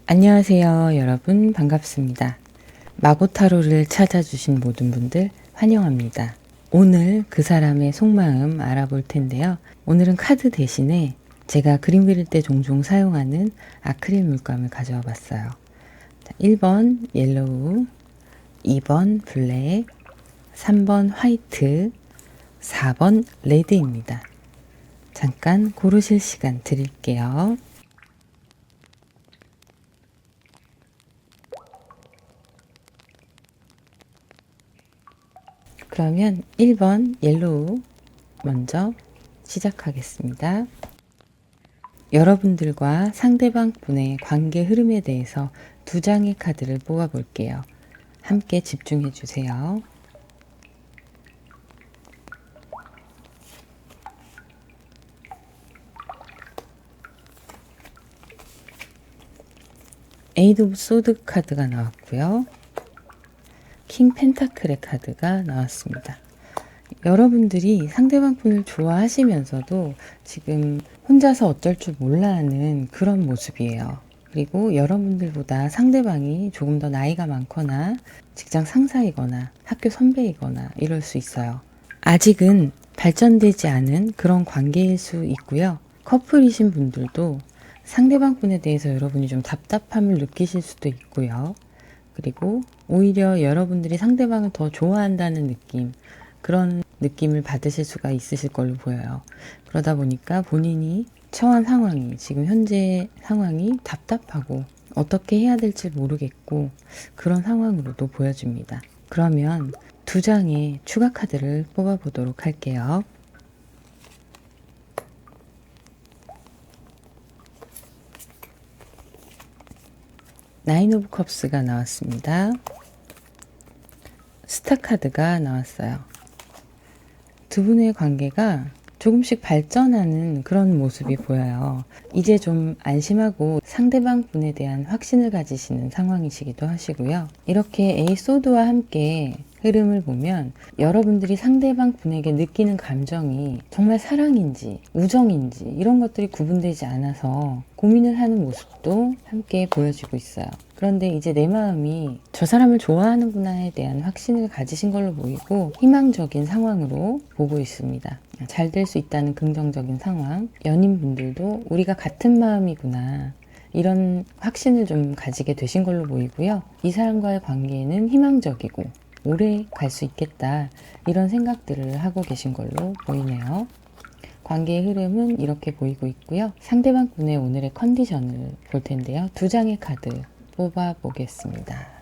안녕하세요, 여러분. 반갑습니다. 마고타로를 찾아주신 모든 분들 환영합니다. 오늘 그 사람의 속마음 알아볼 텐데요. 오늘은 카드 대신에 제가 그림 그릴 때 종종 사용하는 아크릴 물감을 가져와 봤어요. 1번 옐로우, 2번 블랙, 3번 화이트, 4번 레드입니다. 잠깐 고르실 시간 드릴게요. 그러면 1번 옐로우 먼저 시작하겠습니다. 여러분들과 상대방 분의 관계 흐름에 대해서 두 장의 카드를 뽑아 볼게요. 함께 집중해 주세요. 에이드 오브 소드 카드가 나왔고요. 킹 펜타클의 카드가 나왔습니다. 여러분들이 상대방 분을 좋아하시면서도 지금 혼자서 어쩔 줄 몰라 하는 그런 모습이에요. 그리고 여러분들보다 상대방이 조금 더 나이가 많거나 직장 상사이거나 학교 선배이거나 이럴 수 있어요. 아직은 발전되지 않은 그런 관계일 수 있고요. 커플이신 분들도 상대방 분에 대해서 여러분이 좀 답답함을 느끼실 수도 있고요. 그리고 오히려 여러분들이 상대방을 더 좋아한다는 느낌, 그런 느낌을 받으실 수가 있으실 걸로 보여요. 그러다 보니까 본인이 처한 상황이, 지금 현재 상황이 답답하고 어떻게 해야 될지 모르겠고 그런 상황으로도 보여집니다. 그러면 두 장의 추가 카드를 뽑아 보도록 할게요. 나인 오브 컵스가 나왔습니다. 스타 카드가 나왔어요. 두 분의 관계가 조금씩 발전하는 그런 모습이 보여요. 이제 좀 안심하고 상대방 분에 대한 확신을 가지시는 상황이시기도 하시고요. 이렇게 에이스 소드와 함께 흐름을 보면 여러분들이 상대방 분에게 느끼는 감정이 정말 사랑인지 우정인지 이런 것들이 구분되지 않아서 고민을 하는 모습도 함께 보여지고 있어요. 그런데 이제 내 마음이 저 사람을 좋아하는구나에 대한 확신을 가지신 걸로 보이고 희망적인 상황으로 보고 있습니다. 잘 될 수 있다는 긍정적인 상황, 연인분들도 우리가 같은 마음이구나 이런 확신을 좀 가지게 되신 걸로 보이고요. 이 사람과의 관계는 희망적이고 오래 갈 수 있겠다 이런 생각들을 하고 계신 걸로 보이네요. 관계의 흐름은 이렇게 보이고 있고요. 상대방 분의 오늘의 컨디션을 볼 텐데요. 두 장의 카드 뽑아 보겠습니다.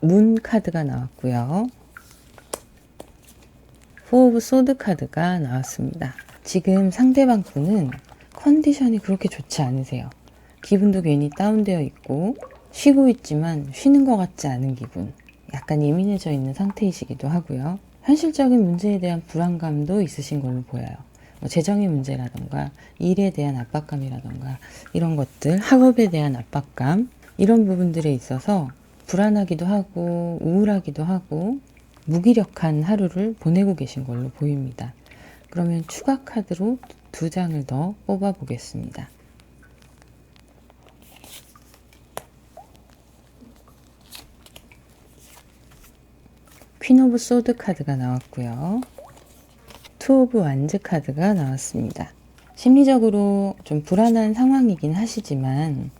문 카드가 나왔고요. 포 오브 소드 카드가 나왔습니다. 지금 상대방 분은 컨디션이 그렇게 좋지 않으세요. 기분도 괜히 다운되어 있고 쉬고 있지만 쉬는 것 같지 않은 기분, 약간 예민해져 있는 상태이시기도 하고요. 현실적인 문제에 대한 불안감도 있으신 걸로 보여요. 재정의 문제라던가 일에 대한 압박감이라던가 이런 것들, 학업에 대한 압박감 이런 부분들에 있어서 불안하기도 하고 우울하기도 하고 무기력한 하루를 보내고 계신 걸로 보입니다. 그러면 추가 카드로 두 장을 더 뽑아 보겠습니다. 퀸 오브 소드 카드가 나왔고요. 투 오브 완즈 카드가 나왔습니다. 심리적으로 좀 불안한 상황이긴 하시지만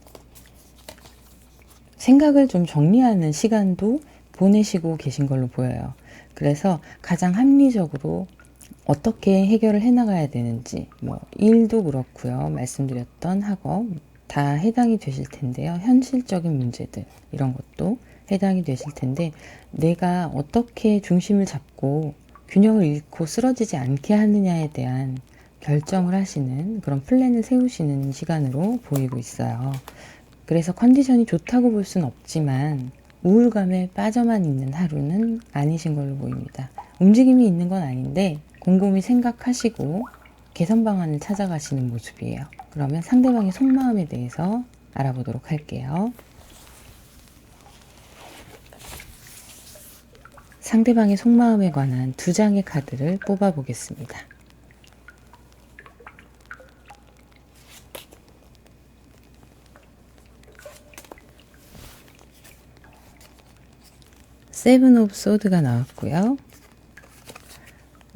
생각을 좀 정리하는 시간도 보내시고 계신 걸로 보여요. 그래서 가장 합리적으로 어떻게 해결을 해나가야 되는지, 일도 그렇고요. 말씀드렸던 학업 다 해당이 되실 텐데요. 현실적인 문제들 이런 것도 해당이 되실 텐데 내가 어떻게 중심을 잡고 균형을 잃고 쓰러지지 않게 하느냐에 대한 결정을 하시는 그런 플랜을 세우시는 시간으로 보이고 있어요. 그래서 컨디션이 좋다고 볼 수는 없지만 우울감에 빠져만 있는 하루는 아니신 걸로 보입니다. 움직임이 있는 건 아닌데 곰곰이 생각하시고 개선 방안을 찾아가시는 모습이에요. 그러면 상대방의 속마음에 대해서 알아보도록 할게요. 상대방의 속마음에 관한 2장의 카드를 뽑아 보겠습니다. 세븐 오브 소드가 나왔고요.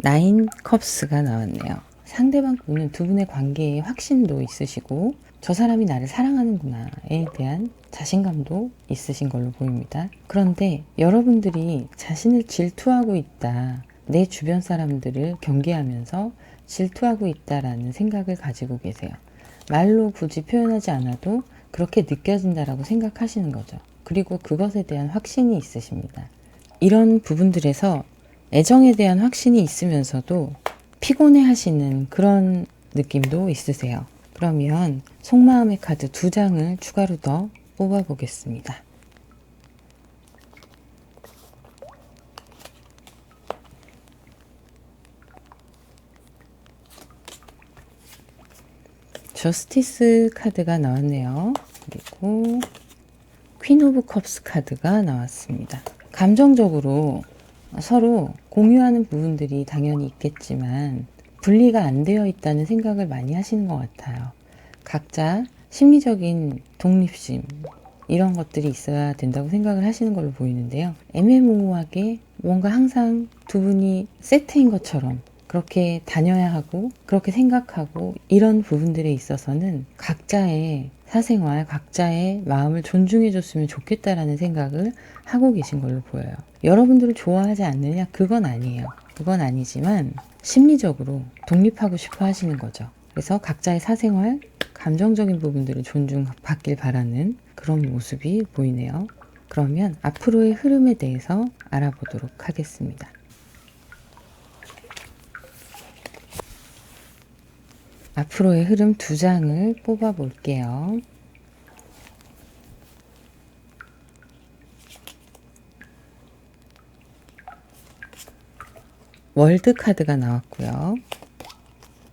9 컵스가 나왔네요. 상대방 분은 두 분의 관계에 확신도 있으시고 저 사람이 나를 사랑하는구나에 대한 자신감도 있으신 걸로 보입니다. 그런데 여러분들이 자신을 질투하고 있다, 내 주변 사람들을 경계하면서 질투하고 있다라는 생각을 가지고 계세요. 말로 굳이 표현하지 않아도 그렇게 느껴진다라고 생각하시는 거죠. 그리고 그것에 대한 확신이 있으십니다. 이런 부분들에서 애정에 대한 확신이 있으면서도 피곤해 하시는 그런 느낌도 있으세요. 그러면 속마음의 카드 2장을 추가로 더 뽑아 보겠습니다. 저스티스 카드가 나왔네요. 그리고 퀸 오브 컵스 카드가 나왔습니다. 감정적으로 서로 공유하는 부분들이 당연히 있겠지만 분리가 안 되어 있다는 생각을 많이 하시는 것 같아요. 각자 심리적인 독립심, 이런 것들이 있어야 된다고 생각을 하시는 걸로 보이는데요. 애매모호하게 뭔가 항상 두 분이 세트인 것처럼 그렇게 다녀야 하고 그렇게 생각하고, 이런 부분들에 있어서는 각자의 사생활, 각자의 마음을 존중해 줬으면 좋겠다라는 생각을 하고 계신 걸로 보여요. 여러분들을 좋아하지 않느냐? 그건 아니에요. 그건 아니지만 심리적으로 독립하고 싶어 하시는 거죠. 그래서 각자의 사생활, 감정적인 부분들을 존중받길 바라는 그런 모습이 보이네요. 그러면 앞으로의 흐름에 대해서 알아보도록 하겠습니다. 앞으로의 흐름 2장을 뽑아 볼게요. 월드 카드가 나왔고요.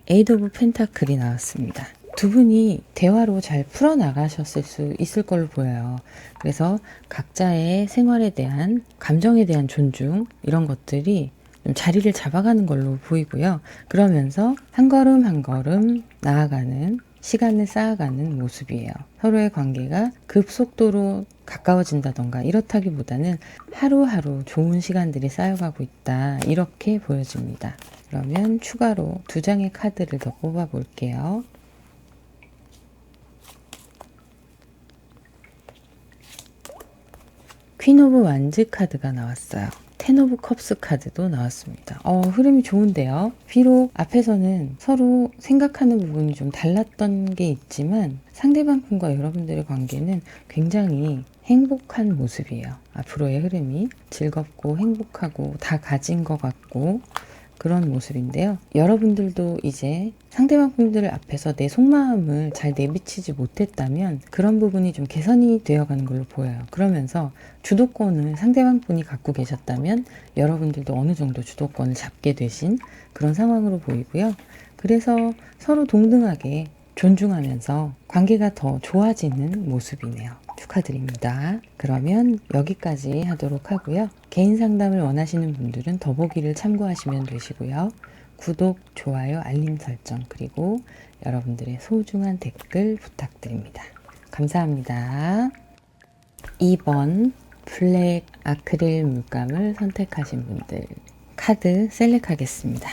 에이드 오브 펜타클이 나왔습니다. 두 분이 대화로 잘 풀어나가셨을 수 있을 걸로 보여요. 그래서 각자의 생활에 대한, 감정에 대한 존중, 이런 것들이 좀 자리를 잡아가는 걸로 보이고요. 그러면서 한 걸음 한 걸음 나아가는, 시간을 쌓아가는 모습이에요. 서로의 관계가 급속도로 가까워진다던가 이렇다기보다는 하루하루 좋은 시간들이 쌓여가고 있다, 이렇게 보여집니다. 그러면 추가로 2장의 카드를 더 뽑아 볼게요. 퀸 오브 완즈 카드가 나왔어요. 10 오브 컵스 카드도 나왔습니다. 흐름이 좋은데요. 비록 앞에서는 서로 생각하는 부분이 좀 달랐던 게 있지만 상대방 분과 여러분들의 관계는 굉장히 행복한 모습이에요. 앞으로의 흐름이 즐겁고 행복하고 다 가진 것 같고 그런 모습인데요. 여러분들도 이제 상대방 분들 앞에서 내 속마음을 잘 내비치지 못했다면 그런 부분이 좀 개선이 되어가는 걸로 보여요. 그러면서 주도권을 상대방 분이 갖고 계셨다면 여러분들도 어느 정도 주도권을 잡게 되신 그런 상황으로 보이고요. 그래서 서로 동등하게 존중하면서 관계가 더 좋아지는 모습이네요. 축하드립니다. 그러면 여기까지 하도록 하고요. 개인 상담을 원하시는 분들은 더보기를 참고하시면 되시고요. 구독, 좋아요, 알림 설정, 그리고 여러분들의 소중한 댓글 부탁드립니다. 감사합니다. 2번 블랙 아크릴 물감을 선택하신 분들 카드 셀렉하겠습니다.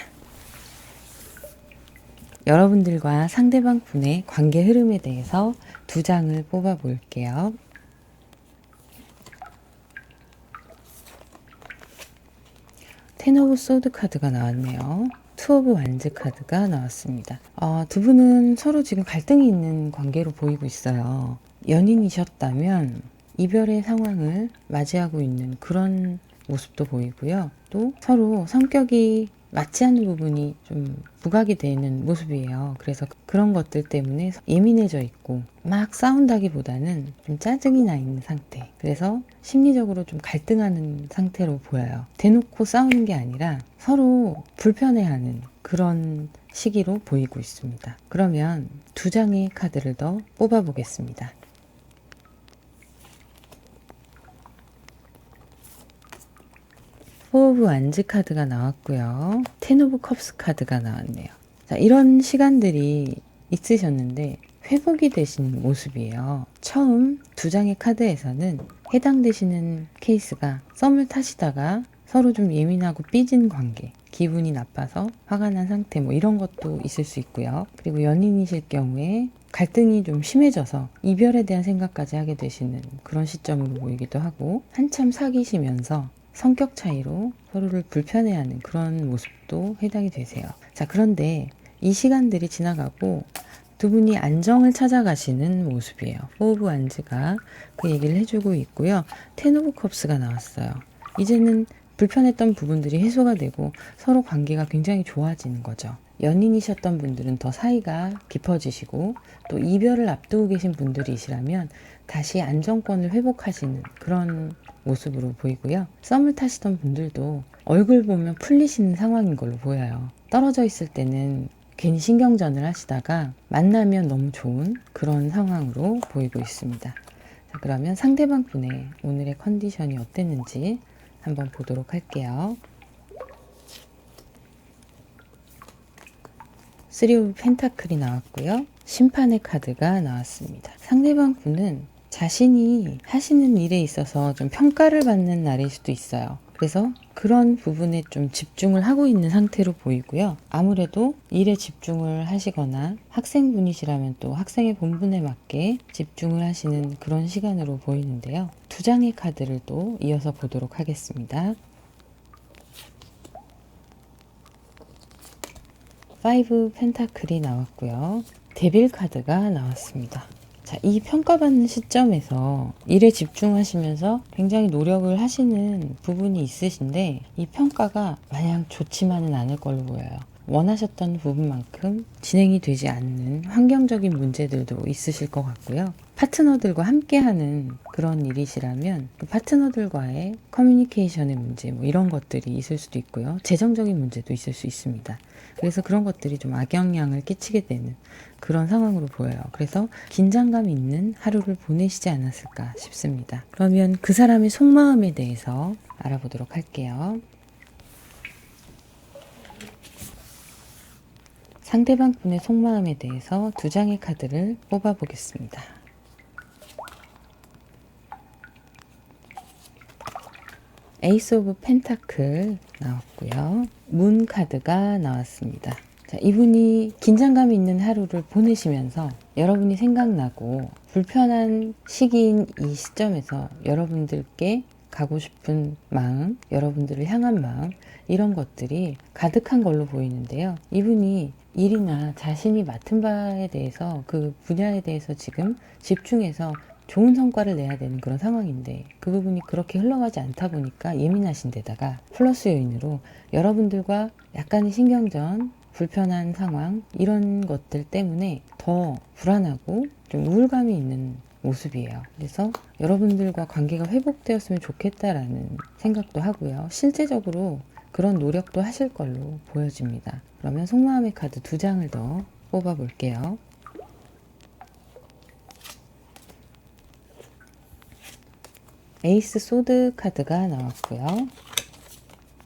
여러분들과 상대방 분의 관계 흐름에 대해서 2장을 뽑아 볼게요. 텐 오브 소드 카드가 나왔네요. 2 오브 완즈 카드가 나왔습니다. 두 분은 서로 지금 갈등이 있는 관계로 보이고 있어요. 연인이셨다면 이별의 상황을 맞이하고 있는 그런 모습도 보이고요. 또 서로 성격이 맞지 않는 부분이 좀 부각이 되는 모습이에요. 그래서 그런 것들 때문에 예민해져 있고 막 싸운다기보다는 좀 짜증이 나 있는 상태. 그래서 심리적으로 좀 갈등하는 상태로 보여요. 대놓고 싸우는 게 아니라 서로 불편해하는 그런 시기로 보이고 있습니다. 그러면 2장의 카드를 더 뽑아 보겠습니다. 포 오브 완즈 카드가 나왔고요. 텐 오브 컵스 카드가 나왔네요. 자, 이런 시간들이 있으셨는데 회복이 되신 모습이에요. 처음 두 장의 카드에서는 해당되시는 케이스가 썸을 타시다가 서로 좀 예민하고 삐진 관계, 기분이 나빠서 화가 난 상태 뭐 이런 것도 있을 수 있고요. 그리고 연인이실 경우에 갈등이 좀 심해져서 이별에 대한 생각까지 하게 되시는 그런 시점으로 보이기도 하고, 한참 사귀시면서 성격 차이로 서로를 불편해하는 그런 모습도 해당이 되세요. 자, 그런데 이 시간들이 지나가고 두 분이 안정을 찾아가시는 모습이에요. 포 오브 완즈가 그 얘기를 해주고 있고요. 텐 오브 컵스가 나왔어요. 이제는 불편했던 부분들이 해소가 되고 서로 관계가 굉장히 좋아지는 거죠. 연인이셨던 분들은 더 사이가 깊어지시고, 또 이별을 앞두고 계신 분들이시라면 다시 안정권을 회복하시는 그런 모습으로 보이고요. 썸을 타시던 분들도 얼굴 보면 풀리시는 상황인 걸로 보여요. 떨어져 있을 때는 괜히 신경전을 하시다가 만나면 너무 좋은 그런 상황으로 보이고 있습니다. 자, 그러면 상대방 분의 오늘의 컨디션이 어땠는지 한번 보도록 할게요. 3 오브 펜타클이 나왔고요. 심판의 카드가 나왔습니다. 상대방 분은 자신이 하시는 일에 있어서 좀 평가를 받는 날일 수도 있어요. 그래서 그런 부분에 좀 집중을 하고 있는 상태로 보이고요. 아무래도 일에 집중을 하시거나 학생분이시라면 또 학생의 본분에 맞게 집중을 하시는 그런 시간으로 보이는데요. 두 장의 카드를 또 이어서 보도록 하겠습니다. 5 펜타클이 나왔고요. 데빌 카드가 나왔습니다. 자, 이 평가받는 시점에서 일에 집중하시면서 굉장히 노력을 하시는 부분이 있으신데, 이 평가가 마냥 좋지만은 않을 걸로 보여요. 원하셨던 부분만큼 진행이 되지 않는 환경적인 문제들도 있으실 것 같고요. 파트너들과 함께하는 그런 일이시라면 그 파트너들과의 커뮤니케이션의 문제 뭐 이런 것들이 있을 수도 있고요. 재정적인 문제도 있을 수 있습니다. 그래서 그런 것들이 좀 악영향을 끼치게 되는 그런 상황으로 보여요. 그래서 긴장감 있는 하루를 보내시지 않았을까 싶습니다. 그러면 그 사람의 속마음에 대해서 알아보도록 할게요. 상대방 분의 속마음에 대해서 두 장의 카드를 뽑아보겠습니다. 에이스 오브 펜타클 나왔고요. 문 카드가 나왔습니다. 자, 이분이 긴장감 있는 하루를 보내시면서 여러분이 생각나고 불편한 시기인 이 시점에서 여러분들께 가고 싶은 마음, 여러분들을 향한 마음, 이런 것들이 가득한 걸로 보이는데요. 이분이 일이나 자신이 맡은 바에 대해서 그 분야에 대해서 지금 집중해서 좋은 성과를 내야 되는 그런 상황인데, 그 부분이 그렇게 흘러가지 않다 보니까 예민하신 데다가 플러스 요인으로 여러분들과 약간의 신경전, 불편한 상황, 이런 것들 때문에 더 불안하고 좀 우울감이 있는 모습이에요. 그래서 여러분들과 관계가 회복되었으면 좋겠다라는 생각도 하고요. 실제적으로 그런 노력도 하실 걸로 보여집니다. 그러면 속마음의 카드 두 장을 더 뽑아 볼게요. 에이스 소드 카드가 나왔고요.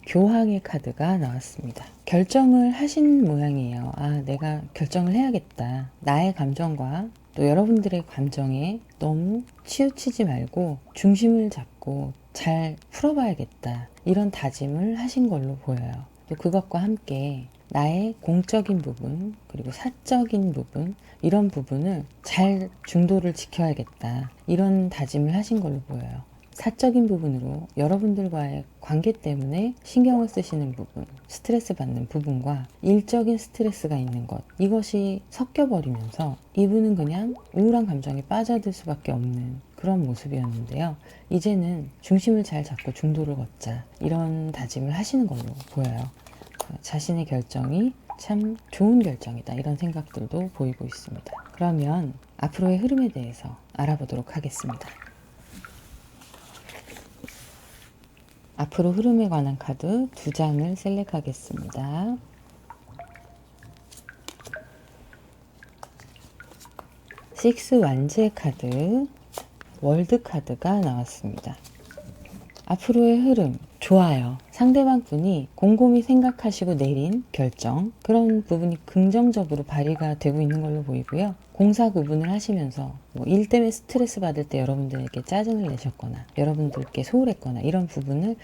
교황의 카드가 나왔습니다. 결정을 하신 모양이에요. 아, 내가 결정을 해야겠다. 나의 감정과 또 여러분들의 감정에 너무 치우치지 말고 중심을 잡고 잘 풀어봐야겠다. 이런 다짐을 하신 걸로 보여요. 또 그것과 함께 나의 공적인 부분, 그리고 사적인 부분, 이런 부분을 잘 중도를 지켜야겠다. 이런 다짐을 하신 걸로 보여요. 사적인 부분으로 여러분들과의 관계 때문에 신경을 쓰시는 부분, 스트레스 받는 부분과 일적인 스트레스가 있는 것, 이것이 섞여버리면서 이분은 그냥 우울한 감정에 빠져들 수밖에 없는 그런 모습이었는데요. 이제는 중심을 잘 잡고 중도를 걷자, 이런 다짐을 하시는 걸로 보여요. 자신의 결정이 참 좋은 결정이다, 이런 생각들도 보이고 있습니다. 그러면 앞으로의 흐름에 대해서 알아보도록 하겠습니다. 앞으로 흐름에 관한 카드 두 장을 셀렉하겠습니다. 식스 완즈의 카드, 월드 카드가 나왔습니다. 앞으로의 흐름, 좋아요. 상대방 분이 곰곰이 생각하시고 내린 결정, 그런 부분이 긍정적으로 발휘가 되고 있는 걸로 보이고요. 공사 구분을 하시면서 일 때문에 스트레스 받을 때 여러분들에게 짜증을 내셨거나 여러분들께 소홀했거나 이런 부분을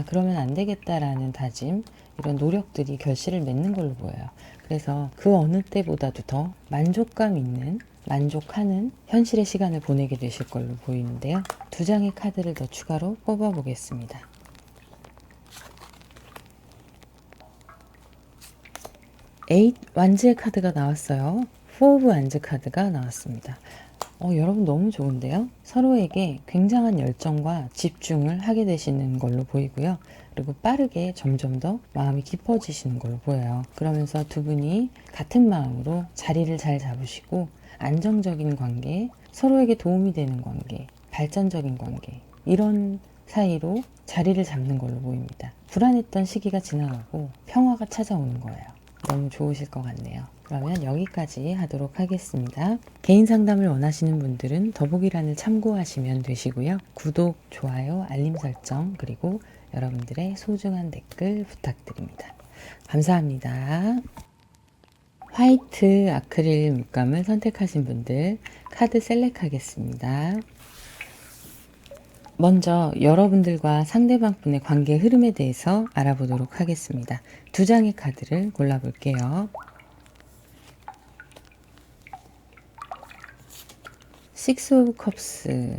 그러면 안 되겠다라는 다짐, 이런 노력들이 결실을 맺는 걸로 보여요. 그래서 그 어느 때보다도 더 만족감 있는, 만족하는 현실의 시간을 보내게 되실 걸로 보이는데요. 두 장의 카드를 더 추가로 뽑아 보겠습니다. 8 완즈의 카드가 나왔어요. 4 오브 완즈 카드가 나왔습니다. 여러분 너무 좋은데요. 서로에게 굉장한 열정과 집중을 하게 되시는 걸로 보이고요. 그리고 빠르게 점점 더 마음이 깊어지시는 걸로 보여요. 그러면서 두 분이 같은 마음으로 자리를 잘 잡으시고 안정적인 관계, 서로에게 도움이 되는 관계, 발전적인 관계, 이런 사이로 자리를 잡는 걸로 보입니다. 불안했던 시기가 지나가고 평화가 찾아오는 거예요. 너무 좋으실 것 같네요. 그러면 여기까지 하도록 하겠습니다. 개인 상담을 원하시는 분들은 더보기란을 참고하시면 되시고요. 구독, 좋아요, 알림 설정, 그리고 여러분들의 소중한 댓글 부탁드립니다. 감사합니다. 화이트 아크릴 물감을 선택하신 분들 카드 셀렉하겠습니다. 먼저 여러분들과 상대방 분의 관계 흐름에 대해서 알아보도록 하겠습니다. 두 장의 카드를 골라볼게요. 6 오브 컵스,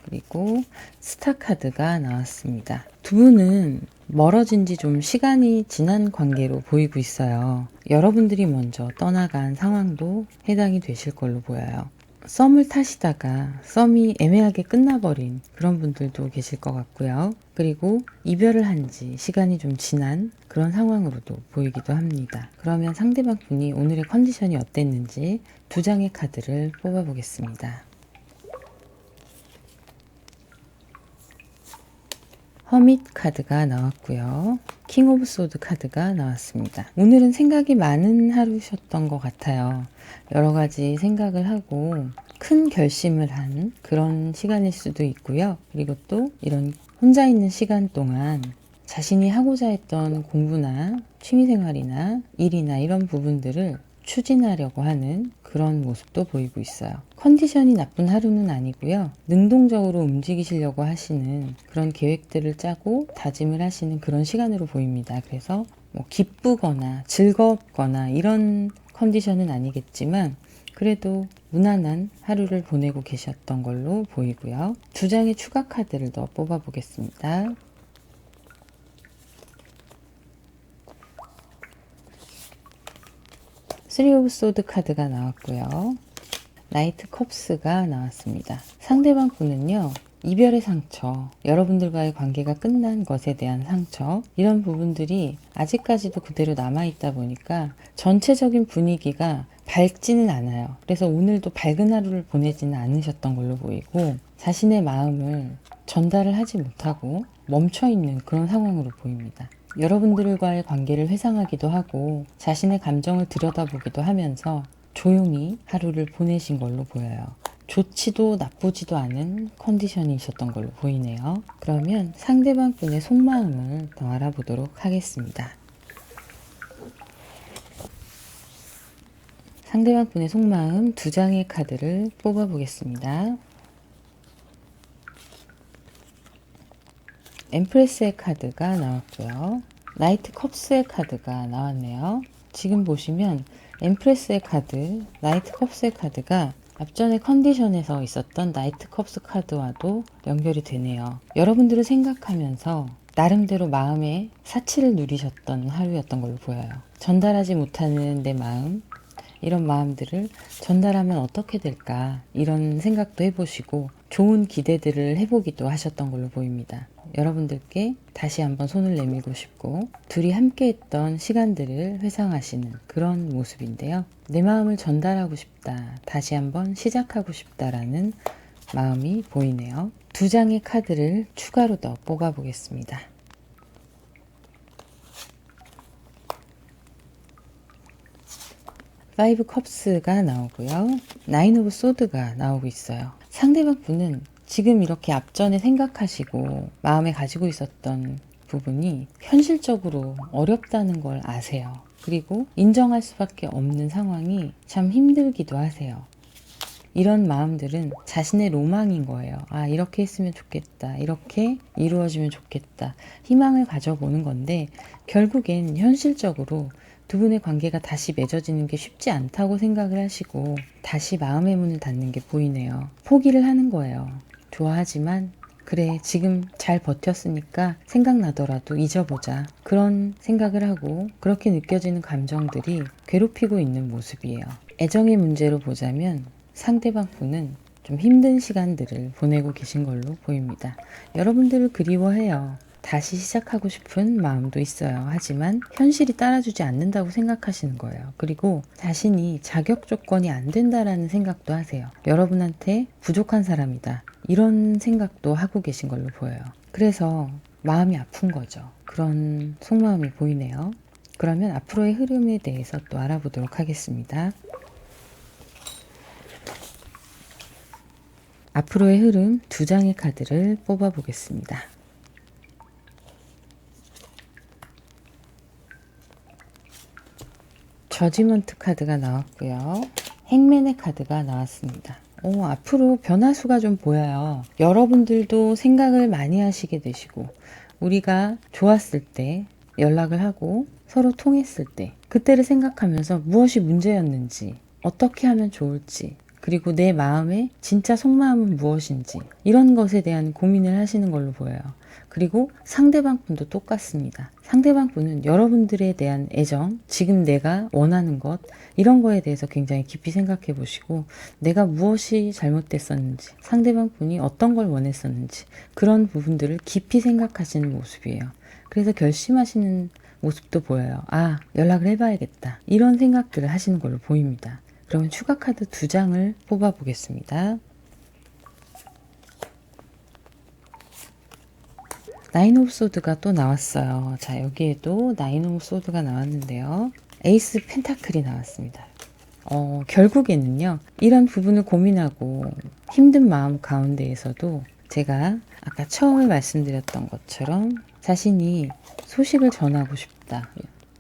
그리고 스타 카드가 나왔습니다. 두 분은 멀어진 지 좀 시간이 지난 관계로 보이고 있어요. 여러분들이 먼저 떠나간 상황도 해당이 되실 걸로 보여요. 썸을 타시다가 썸이 애매하게 끝나버린 그런 분들도 계실 것 같고요. 그리고 이별을 한 지 시간이 좀 지난 그런 상황으로도 보이기도 합니다. 그러면 상대방 분이 오늘의 컨디션이 어땠는지 두 장의 카드를 뽑아보겠습니다. 허밋 카드가 나왔고요. 킹 오브 소드 카드가 나왔습니다. 오늘은 생각이 많은 하루셨던 것 같아요. 여러 가지 생각을 하고 큰 결심을 한 그런 시간일 수도 있고요. 그리고 또 이런 혼자 있는 시간 동안 자신이 하고자 했던 공부나 취미생활이나 일이나 이런 부분들을 추진하려고 하는 그런 모습도 보이고 있어요. 컨디션이 나쁜 하루는 아니고요. 능동적으로 움직이시려고 하시는 그런 계획들을 짜고 다짐을 하시는 그런 시간으로 보입니다. 그래서 기쁘거나 즐겁거나 이런 컨디션은 아니겠지만 그래도 무난한 하루를 보내고 계셨던 걸로 보이고요. 두 장의 추가 카드를 더 뽑아 보겠습니다. 쓰리 오브 소드 카드가 나왔고요. 나이트 컵스가 나왔습니다. 상대방 분은요, 이별의 상처, 여러분들과의 관계가 끝난 것에 대한 상처, 이런 부분들이 아직까지도 그대로 남아있다 보니까 전체적인 분위기가 밝지는 않아요. 그래서 오늘도 밝은 하루를 보내지는 않으셨던 걸로 보이고 자신의 마음을 전달을 하지 못하고 멈춰있는 그런 상황으로 보입니다. 여러분들과의 관계를 회상하기도 하고 자신의 감정을 들여다보기도 하면서 조용히 하루를 보내신 걸로 보여요. 좋지도 나쁘지도 않은 컨디션이셨던 걸로 보이네요. 그러면 상대방 분의 속마음을 더 알아보도록 하겠습니다. 상대방 분의 속마음 두 장의 카드를 뽑아 보겠습니다. 엠프레스의 카드가 나왔고요. 나이트 컵스의 카드가 나왔네요. 지금 보시면 엠프레스의 카드, 나이트 컵스의 카드가 앞전의 컨디션에서 있었던 나이트 컵스 카드와도 연결이 되네요. 여러분들을 생각하면서 나름대로 마음의 사치를 누리셨던 하루였던 걸로 보여요. 전달하지 못하는 내 마음, 이런 마음들을 전달하면 어떻게 될까 이런 생각도 해보시고 좋은 기대들을 해보기도 하셨던 걸로 보입니다. 여러분들께 다시 한번 손을 내밀고 싶고 둘이 함께 했던 시간들을 회상하시는 그런 모습인데요. 내 마음을 전달하고 싶다, 다시 한번 시작하고 싶다라는 마음이 보이네요. 두 장의 카드를 추가로 더 뽑아 보겠습니다. 파이브 컵스가 나오고요. 나인 오브 소드가 나오고 있어요. 상대방 분은 지금 이렇게 앞전에 생각하시고 마음에 가지고 있었던 부분이 현실적으로 어렵다는 걸 아세요. 그리고 인정할 수밖에 없는 상황이 참 힘들기도 하세요. 이런 마음들은 자신의 로망인 거예요. 아, 이렇게 했으면 좋겠다. 이렇게 이루어지면 좋겠다. 희망을 가져보는 건데 결국엔 현실적으로 두 분의 관계가 다시 맺어지는 게 쉽지 않다고 생각을 하시고 다시 마음의 문을 닫는 게 보이네요. 포기를 하는 거예요. 좋아하지만 그래, 지금 잘 버텼으니까 생각나더라도 잊어보자. 그런 생각을 하고 그렇게 느껴지는 감정들이 괴롭히고 있는 모습이에요. 애정의 문제로 보자면 상대방 분은 좀 힘든 시간들을 보내고 계신 걸로 보입니다. 여러분들을 그리워해요. 다시 시작하고 싶은 마음도 있어요. 하지만 현실이 따라주지 않는다고 생각하시는 거예요. 그리고 자신이 자격 조건이 안 된다라는 생각도 하세요. 여러분한테 부족한 사람이다. 이런 생각도 하고 계신 걸로 보여요. 그래서 마음이 아픈 거죠. 그런 속마음이 보이네요. 그러면 앞으로의 흐름에 대해서 또 알아보도록 하겠습니다. 앞으로의 흐름 두 장의 카드를 뽑아 보겠습니다. 저지먼트 카드가 나왔고요. 행맨의 카드가 나왔습니다. 앞으로 변화수가 좀 보여요. 여러분들도 생각을 많이 하시게 되시고 우리가 좋았을 때 연락을 하고 서로 통했을 때 그때를 생각하면서 무엇이 문제였는지 어떻게 하면 좋을지 그리고 내 마음의 진짜 속마음은 무엇인지 이런 것에 대한 고민을 하시는 걸로 보여요. 그리고 상대방 분도 똑같습니다. 상대방 분은 여러분들에 대한 애정, 지금 내가 원하는 것 이런 거에 대해서 굉장히 깊이 생각해 보시고 내가 무엇이 잘못됐었는지 상대방 분이 어떤 걸 원했었는지 그런 부분들을 깊이 생각하시는 모습이에요. 그래서 결심하시는 모습도 보여요. 아, 연락을 해봐야겠다. 이런 생각들을 하시는 걸로 보입니다. 그러면 추가 카드 두 장을 뽑아 보겠습니다. 나인 오브 소드가 또 나왔어요. 자, 여기에도 나인 오브 소드가 나왔는데요. 에이스 펜타클이 나왔습니다. 결국에는요. 이런 부분을 고민하고 힘든 마음 가운데에서도 제가 아까 처음에 말씀드렸던 것처럼 자신이 소식을 전하고 싶다.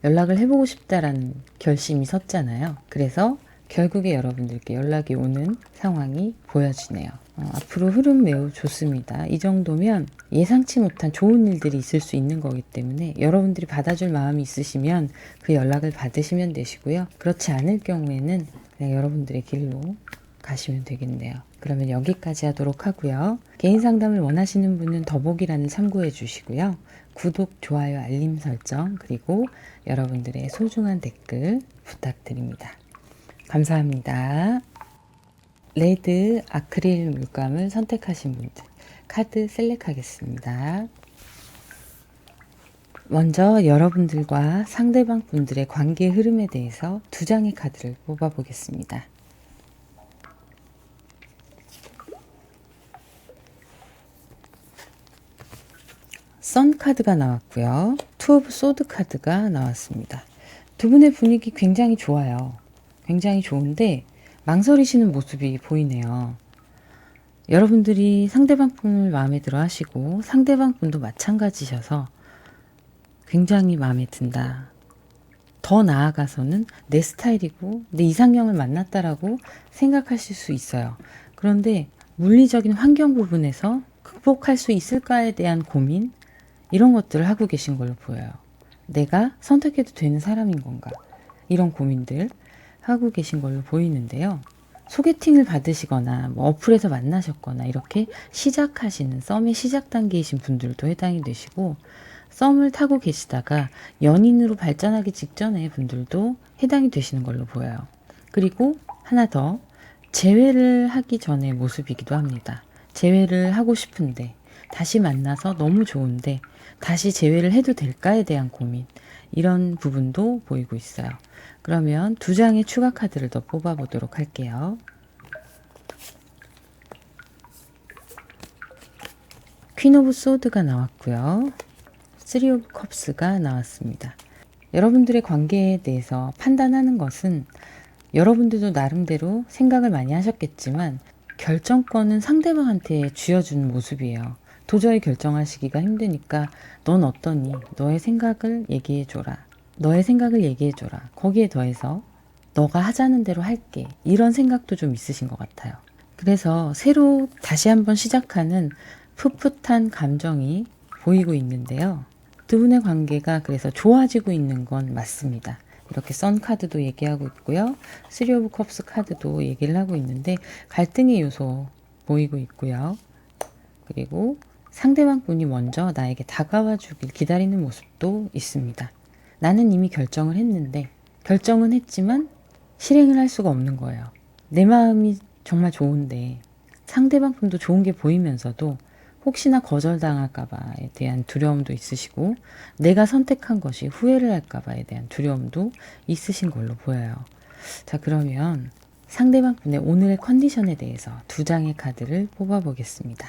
연락을 해보고 싶다라는 결심이 섰잖아요. 그래서 결국에 여러분들께 연락이 오는 상황이 보여지네요. 앞으로 흐름 매우 좋습니다. 이 정도면 예상치 못한 좋은 일들이 있을 수 있는 거기 때문에 여러분들이 받아줄 마음이 있으시면 그 연락을 받으시면 되시고요. 그렇지 않을 경우에는 그냥 여러분들의 길로 가시면 되겠네요. 그러면 여기까지 하도록 하고요. 개인 상담을 원하시는 분은 더보기란을 참고해 주시고요. 구독, 좋아요, 알림 설정 그리고 여러분들의 소중한 댓글 부탁드립니다. 감사합니다. 레드 아크릴 물감을 선택하신 분들 카드 셀렉하겠습니다. 먼저 여러분들과 상대방 분들의 관계 흐름에 대해서 두 장의 카드를 뽑아 보겠습니다. 선 카드가 나왔고요. 투 오브 소드 카드가 나왔습니다. 두 분의 분위기 굉장히 좋아요. 굉장히 좋은데 망설이시는 모습이 보이네요. 여러분들이 상대방 분을 마음에 들어 하시고 상대방 분도 마찬가지셔서 굉장히 마음에 든다. 더 나아가서는 내 스타일이고 내 이상형을 만났다라고 생각하실 수 있어요. 그런데 물리적인 환경 부분에서 극복할 수 있을까에 대한 고민 이런 것들을 하고 계신 걸로 보여요. 내가 선택해도 되는 사람인 건가? 이런 고민들 하고 계신 걸로 보이는데요. 소개팅을 받으시거나 어플에서 만나셨거나 이렇게 시작하시는 썸의 시작 단계이신 분들도 해당이 되시고 썸을 타고 계시다가 연인으로 발전하기 직전의 분들도 해당이 되시는 걸로 보여요. 그리고 하나 더 재회를 하기 전의 모습이기도 합니다. 재회를 하고 싶은데 다시 만나서 너무 좋은데 다시 재회를 해도 될까에 대한 고민 이런 부분도 보이고 있어요. 그러면 두 장의 추가 카드를 더 뽑아보도록 할게요. 퀸 오브 소드가 나왔고요. 쓰리 오브 컵스가 나왔습니다. 여러분들의 관계에 대해서 판단하는 것은 여러분들도 나름대로 생각을 많이 하셨겠지만 결정권은 상대방한테 쥐어주는 모습이에요. 도저히 결정하시기가 힘드니까 넌 어떠니? 너의 생각을 얘기해줘라. 너의 생각을 얘기해줘라. 거기에 더해서 너가 하자는 대로 할게. 이런 생각도 좀 있으신 것 같아요. 그래서 새로 다시 한번 시작하는 풋풋한 감정이 보이고 있는데요. 두 분의 관계가 그래서 좋아지고 있는 건 맞습니다. 이렇게 선 카드도 얘기하고 있고요. 쓰리 오브 컵스 카드도 얘기를 하고 있는데 갈등의 요소 보이고 있고요. 그리고 상대방 분이 먼저 나에게 다가와 주길 기다리는 모습도 있습니다. 나는 이미 결정을 했는데 결정은 했지만 실행을 할 수가 없는 거예요. 내 마음이 정말 좋은데 상대방 분도 좋은 게 보이면서도 혹시나 거절당할까봐에 대한 두려움도 있으시고 내가 선택한 것이 후회를 할까봐에 대한 두려움도 있으신 걸로 보여요. 자, 그러면 상대방 분의 오늘의 컨디션에 대해서 두 장의 카드를 뽑아보겠습니다.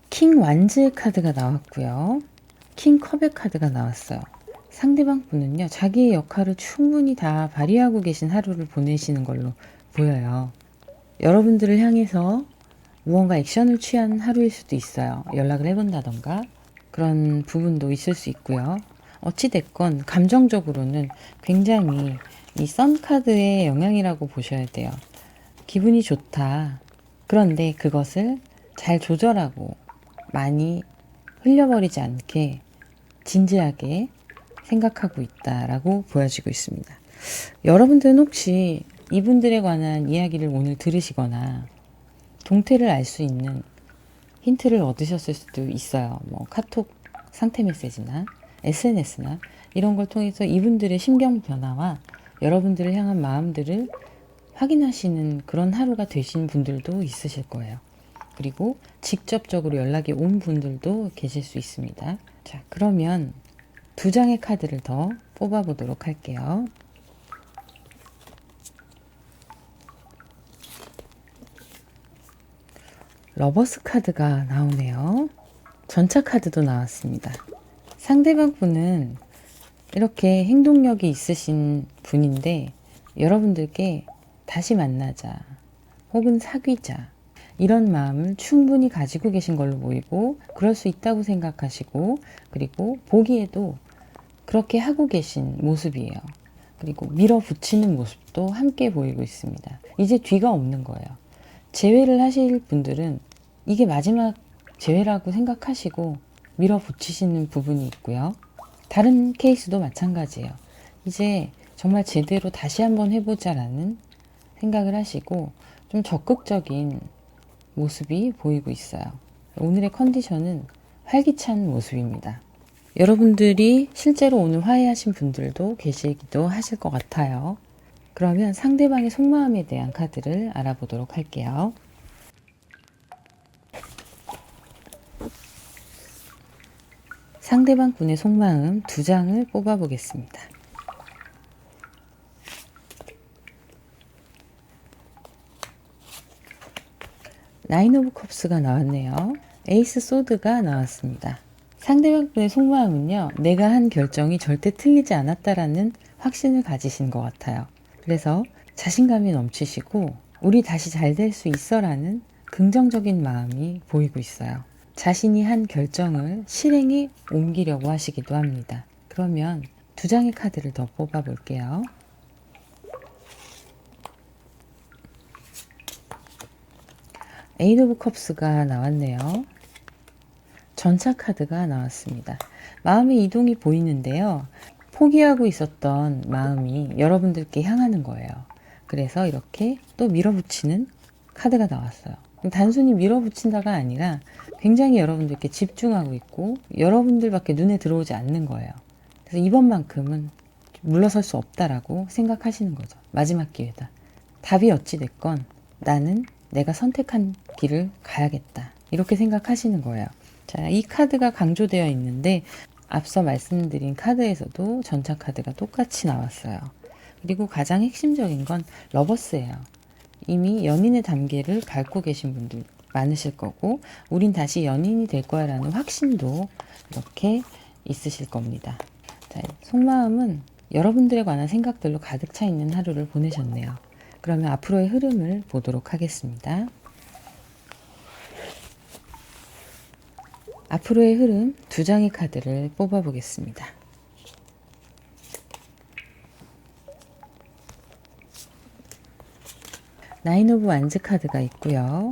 킹 완즈의 카드가 나왔고요. 킹 컵의 카드가 나왔어요. 상대방 분은요, 자기의 역할을 충분히 다 발휘하고 계신 하루를 보내시는 걸로 보여요. 여러분들을 향해서 무언가 액션을 취한 하루일 수도 있어요. 연락을 해본다던가 그런 부분도 있을 수 있고요. 어찌됐건 감정적으로는 굉장히 이 선 카드의 영향이라고 보셔야 돼요. 기분이 좋다. 그런데 그것을 잘 조절하고 많이 흘려버리지 않게 진지하게 생각하고 있다라고 보여지고 있습니다. 여러분들은 혹시 이분들에 관한 이야기를 오늘 들으시거나 동태를 알 수 있는 힌트를 얻으셨을 수도 있어요. 뭐 카톡 상태 메시지나 SNS나 이런 걸 통해서 이분들의 심경 변화와 여러분들을 향한 마음들을 확인하시는 그런 하루가 되신 분들도 있으실 거예요. 그리고 직접적으로 연락이 온 분들도 계실 수 있습니다. 자, 그러면 두 장의 카드를 더 뽑아보도록 할게요. 러버스 카드가 나오네요. 전차 카드도 나왔습니다. 상대방 분은 이렇게 행동력이 있으신 분인데 여러분들께 다시 만나자 혹은 사귀자 이런 마음을 충분히 가지고 계신 걸로 보이고 그럴 수 있다고 생각하시고 그리고 보기에도 그렇게 하고 계신 모습이에요. 그리고 밀어붙이는 모습도 함께 보이고 있습니다. 이제 뒤가 없는 거예요. 재회를 하실 분들은 이게 마지막 재회라고 생각하시고 밀어붙이시는 부분이 있고요. 다른 케이스도 마찬가지예요. 이제 정말 제대로 다시 한번 해보자라는 생각을 하시고 좀 적극적인 모습이 보이고 있어요. 오늘의 컨디션은 활기찬 모습입니다. 여러분들이 실제로 오늘 화해하신 분들도 계시기도 하실 것 같아요. 그러면 상대방의 속마음에 대한 카드를 알아보도록 할게요. 상대방 분의 속마음 두 장을 뽑아보겠습니다. 나인 오브 컵스가 나왔네요. 에이스 소드가 나왔습니다. 상대방 분의 속마음은요, 내가 한 결정이 절대 틀리지 않았다라는 확신을 가지신 것 같아요. 그래서 자신감이 넘치시고 우리 다시 잘 될 수 있어라는 긍정적인 마음이 보이고 있어요. 자신이 한 결정을 실행에 옮기려고 하시기도 합니다. 그러면 두 장의 카드를 더 뽑아 볼게요. 에이드 오브 컵스가 나왔네요. 전차 카드가 나왔습니다. 마음의 이동이 보이는데요. 포기하고 있었던 마음이 여러분들께 향하는 거예요. 그래서 이렇게 또 밀어붙이는 카드가 나왔어요. 단순히 밀어붙인다가 아니라 굉장히 여러분들께 집중하고 있고 여러분들밖에 눈에 들어오지 않는 거예요. 그래서 이번만큼은 물러설 수 없다라고 생각하시는 거죠. 마지막 기회다. 답이 어찌 됐건 나는 내가 선택한 길을 가야겠다. 이렇게 생각하시는 거예요. 자, 이 카드가 강조되어 있는데 앞서 말씀드린 카드에서도 전차 카드가 똑같이 나왔어요. 그리고 가장 핵심적인 건 러버스예요. 이미 연인의 단계를 밟고 계신 분들 많으실 거고 우린 다시 연인이 될 거야 라는 확신도 이렇게 있으실 겁니다. 자, 속마음은 여러분들에 관한 생각들로 가득 차 있는 하루를 보내셨네요. 그러면 앞으로의 흐름을 보도록 하겠습니다. 앞으로의 흐름 두 장의 카드를 뽑아 보겠습니다. 나인 오브 완즈 카드가 있고요.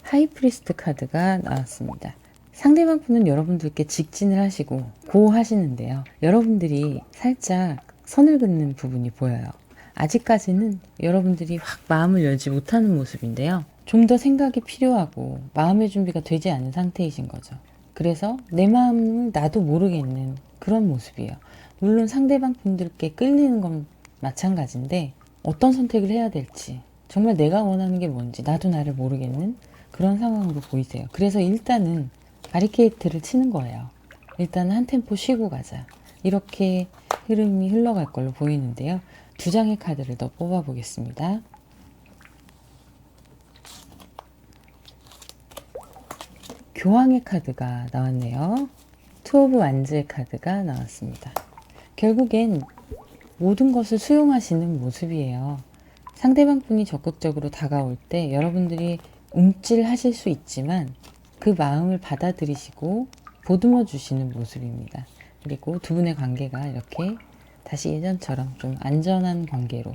하이프리스트 카드가 나왔습니다. 상대방 분은 여러분들께 직진을 하시고 고하시는데요. 여러분들이 살짝 선을 긋는 부분이 보여요. 아직까지는 여러분들이 확 마음을 열지 못하는 모습인데요. 좀 더 생각이 필요하고 마음의 준비가 되지 않은 상태이신 거죠. 그래서 내 마음을 나도 모르겠는 그런 모습이에요. 물론 상대방 분들께 끌리는 건 마찬가지인데 어떤 선택을 해야 될지, 정말 내가 원하는 게 뭔지 나도 나를 모르겠는 그런 상황으로 보이세요. 그래서 일단은 바리케이트를 치는 거예요. 일단은 한 템포 쉬고 가자. 이렇게 흐름이 흘러갈 걸로 보이는데요. 두 장의 카드를 더 뽑아 보겠습니다. 교황의 카드가 나왔네요. 투 오브 완즈의 카드가 나왔습니다. 결국엔 모든 것을 수용하시는 모습이에요. 상대방 분이 적극적으로 다가올 때 여러분들이 움찔하실 수 있지만 그 마음을 받아들이시고 보듬어 주시는 모습입니다. 그리고 두 분의 관계가 이렇게 다시 예전처럼 좀 안전한 관계로,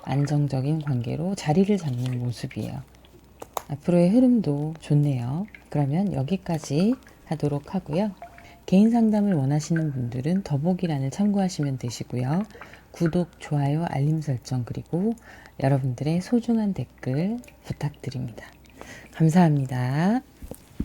안정적인 관계로 자리를 잡는 모습이에요. 앞으로의 흐름도 좋네요. 그러면 여기까지 하도록 하고요. 개인 상담을 원하시는 분들은 더보기란을 참고하시면 되시고요. 구독, 좋아요, 알림 설정 그리고 여러분들의 소중한 댓글 부탁드립니다. 감사합니다.